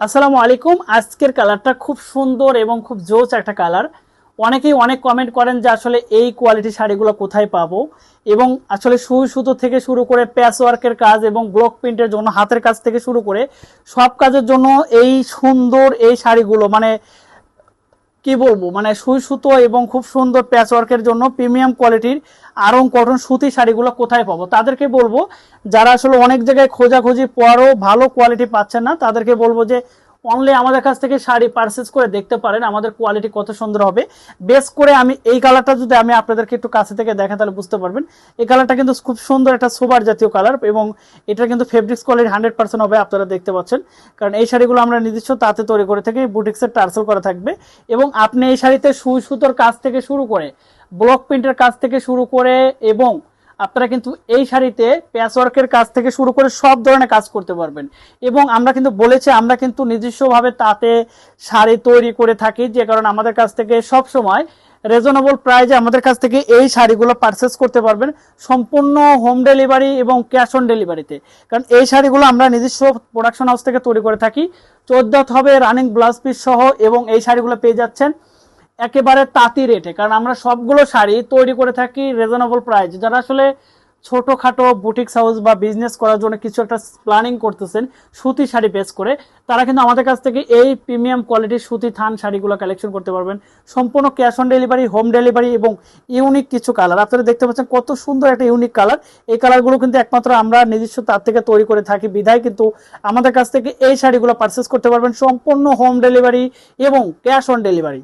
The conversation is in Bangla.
আসসালামু আলাইকুম। আজকের কালারটা খুব সুন্দর এবং খুব জোস একটা কালার। অনেকেই অনেক কমেন্ট করেন যে আসলে এই কোয়ালিটি শাড়িগুলো কোথায় পাবো, এবং আসলে সুই সুতো থেকে শুরু করে প্যাচ ওয়ার্কের কাজ এবং ব্লক প্রিন্টের জন্য হাতের কাজ থেকে শুরু করে সব কাজের জন্য এই সুন্দর এই শাড়িগুলো কি বলবো, সুই সুতো এবং খুব সুন্দর প্যাচ ওয়ার্কের জন্য প্রিমিয়াম কোয়ালিটির আরং কটন সুতি শাড়িগুলো কোথায় পাবো তাদেরকে বলবো। যারা আসলে অনেক জায়গায় খোঁজাখুঁজি পরও ভালো কোয়ালিটি পাচ্ছেন না, তাদেরকে বলবো যে অনলি আমাদের কাছ থেকে শাড়ি পারচেজ করে দেখতে পারেন আমাদের কোয়ালিটি কত সুন্দর হবে। বেশ করে আমি এই কালারটা যদি আমি আপনাদেরকে একটু কাছে থেকে দেখেন তাহলে বুঝতে পারবেন। এই কালারটা কিন্তু খুব সুন্দর একটা সোবার জাতীয় কালার, এবং এটা কিন্তু ফেব্রিক্স কোয়ালিটি 100% হবে, আপনারা দেখতে পাচ্ছেন। কারণ এই শাড়িগুলো আমরা নিজস্ব তাঁতে তৈরি করে থাকি, বুটিক্সের টার্সেল করা থাকবে, এবং আপনি এই শাড়িতে সুই সুতোর কাজ থেকে শুরু করে ব্লক প্রিন্টের কাজ থেকে শুরু করে, এবং আপনারা কিন্তু এই শাড়িতে প্যাচওয়ার্কের কাজ থেকে শুরু করে সব ধরনের কাজ করতে পারবেন। এবং আমরা কিন্তু বলেছি আমরা কিন্তু নিজস্বভাবে তাতে শাড়ি তৈরি করে থাকি, যে কারণে আমাদের কাছ থেকে সব সময় রিজনেবল প্রাইসে আমাদের কাছ থেকে এই শাড়িগুলো পারচেস করতে পারবেন, সম্পূর্ণ হোম ডেলিভারি এবং ক্যাশ অন ডেলিভারিতে। কারণ এই শাড়িগুলো আমরা নিজস্ব প্রোডাকশন হাউস থেকে তৈরি করে থাকি, 14 হবে রানিং ব্লাউজ পিস সহ, এবং এই শাড়িগুলো পেয়ে যাচ্ছেন একেবারে তাঁতি রেটে। কারণ আমরা সবগুলো শাড়ি তৈরি করে থাকি রিজনেবল প্রাইস। যারা আসলে ছোটখাটো বুটিক্স হাউস বা বিজনেস করার জন্য কিছু একটা প্ল্যানিং করতেছেন সুতি শাড়ি বেস করে, তারা কিন্তু আমাদের কাছ থেকে এই প্রিমিয়াম কোয়ালিটির সুতি থান শাড়িগুলো কালেকশন করতে পারবেন, সম্পূর্ণ cash on delivery, home delivery, এবং ইউনিক কিছু কালার আপনারা দেখতে পাচ্ছেন কত সুন্দর একটা ইউনিক কালার। এই কালারগুলো কিন্তু একমাত্র আমরা নিজস্ব তার থেকে তৈরি করে থাকি বিধায় কিন্তু আমাদের কাছ থেকে এই শাড়িগুলো পারচেস করতে পারবেন সম্পূর্ণ হোম ডেলিভারি এবং ক্যাশ অন ডেলিভারি।